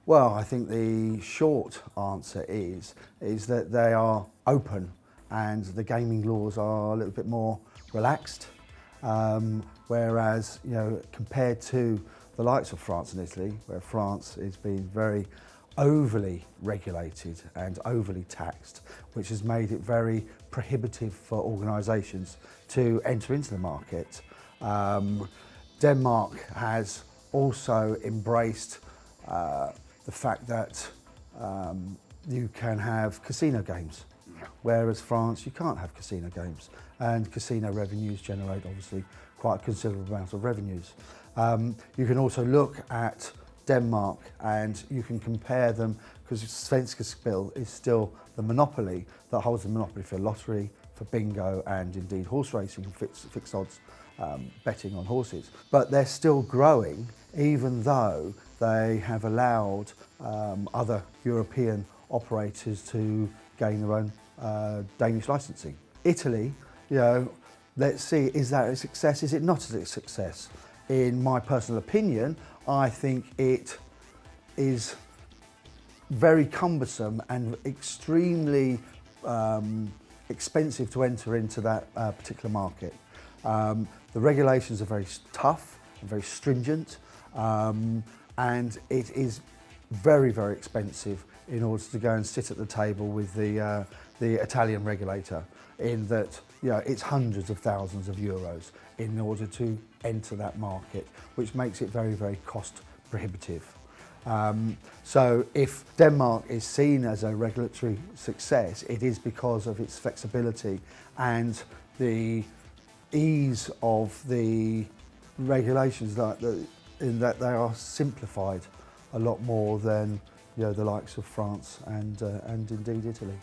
Well, I think the short answer is that they are open and the gaming laws are a little bit more relaxed. Whereas, compared to the likes of France and Italy, where France is being very overly regulated and overly taxed, which has made it very prohibitive for organisations to enter into the market. Denmark has also embraced the fact that you can have casino games, whereas France you can't have casino games, and casino revenues generate obviously quite a considerable amount of revenues. You can also look at Denmark and you can compare them, because Svenska Spil is still the monopoly that holds the monopoly for lottery, for bingo, and indeed horse racing, fixed odds betting on horses. But they're still growing, even though they have allowed other European operators to gain their own Danish licensing. Italy, let's see, is that a success? Is it not a success? In my personal opinion, I think it is very cumbersome and extremely expensive to enter into that particular market. The regulations are very tough and very stringent, and it is very, very expensive in order to go and sit at the table with the Italian regulator, in that it's hundreds of thousands of euros in order to enter that market, which makes it very, very cost prohibitive. So if Denmark is seen as a regulatory success, it is because of its flexibility and the ease of the regulations, in that they are simplified a lot more than the likes of France and indeed Italy.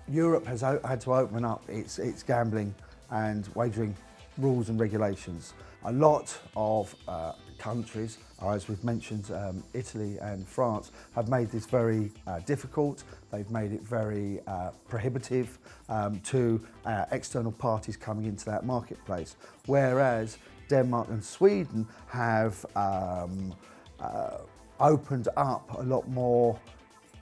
Europe has had to open up its gambling and wagering rules and regulations. A lot of countries, as we've mentioned, Italy and France, have made this very difficult. They've made it very prohibitive to external parties coming into that marketplace. Whereas Denmark and Sweden have opened up a lot more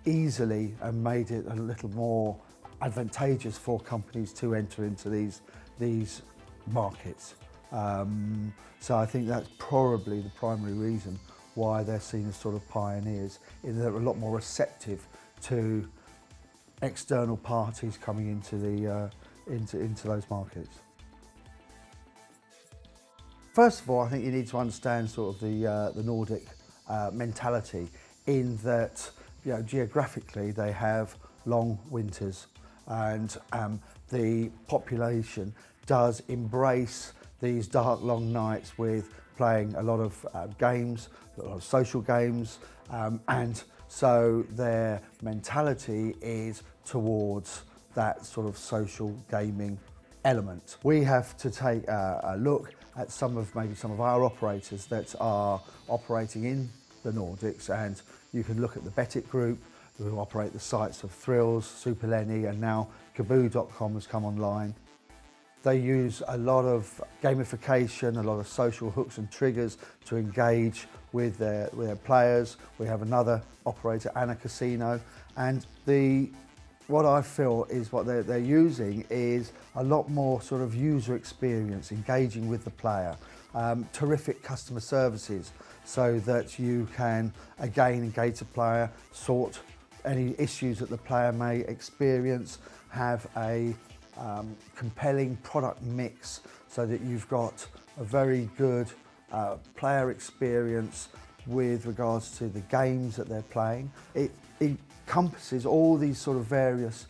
easily and made it a little more advantageous for companies to enter into these markets. So I think that's probably the primary reason why they're seen as sort of pioneers, in that they're a lot more receptive to external parties coming into into those markets. First of all, I think you need to understand sort of the Nordic mentality, in that geographically they have long winters, and the population does embrace these dark long nights with playing a lot of games, a lot of social games, and so their mentality is towards that sort of social gaming element. We have to take a look at maybe some of our operators that are operating in the Nordics, and you can look at the Bettit Group, who operate the sites of Thrills, Super Lenny, and now Kaboo.com has come online. They use a lot of gamification, a lot of social hooks and triggers to engage with their players. We have another operator, Anna Casino, and what I feel is what they're using is a lot more sort of user experience, engaging with the player, terrific customer services, so that you can again engage the player, sort any issues that the player may experience, have a compelling product mix, so that you've got a very good player experience with regards to the games that they're playing. It encompasses all these sort of various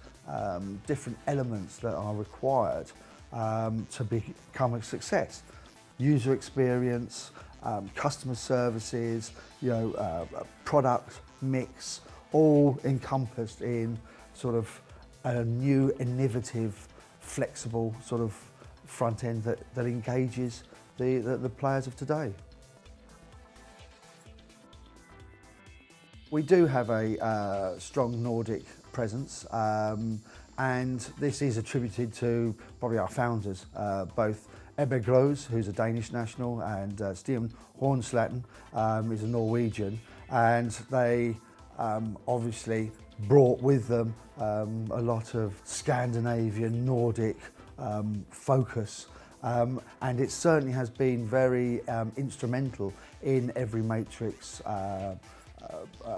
different elements that are required to become a success. User experience, customer services, product mix, all encompassed in sort of a new, innovative, flexible sort of front end that engages the players of today. We do have a strong Nordic presence, and this is attributed to probably our founders, both Ebbe Gros, who's a Danish national, and Stian Hornslatten is a Norwegian, and they obviously brought with them a lot of Scandinavian, Nordic focus, and it certainly has been very instrumental in EveryMatrix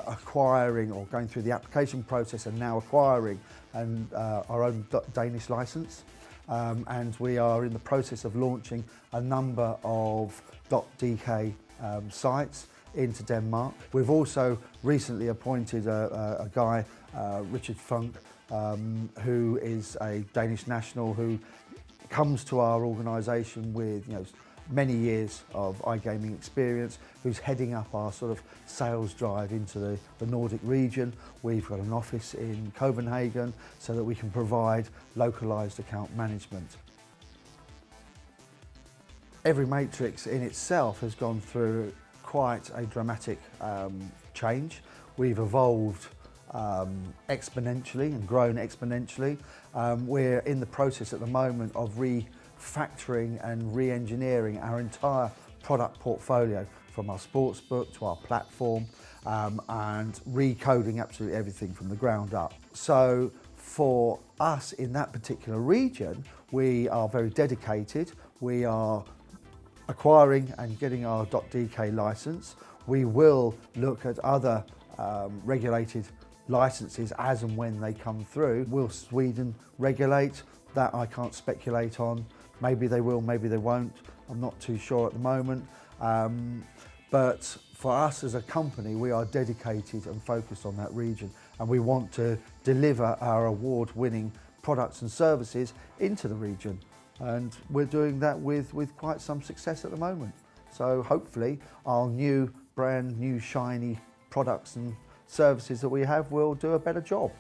acquiring or going through the application process and now acquiring our own Danish license. And we are in the process of launching a number of .dk sites into Denmark. We've also recently appointed a guy, Richard Funk, who is a Danish national who comes to our organisation with many years of iGaming experience, who's heading up our sort of sales drive into the Nordic region. We've got an office in Copenhagen so that we can provide localised account management. EveryMatrix in itself has gone through quite a dramatic change. We've evolved exponentially and grown exponentially. We're in the process at the moment of refactoring and re-engineering our entire product portfolio, from our sportsbook to our platform, and recoding absolutely everything from the ground up. So for us in that particular region, we are very dedicated. We are acquiring and getting our .dk license. We will look at other regulated licenses as and when they come through. Will Sweden regulate? That I can't speculate on. Maybe they will, maybe they won't. I'm not too sure at the moment. But for us as a company, we are dedicated and focused on that region, and we want to deliver our award-winning products and services into the region. And we're doing that with quite some success at the moment. So hopefully our brand new shiny products and services that we have will do a better job.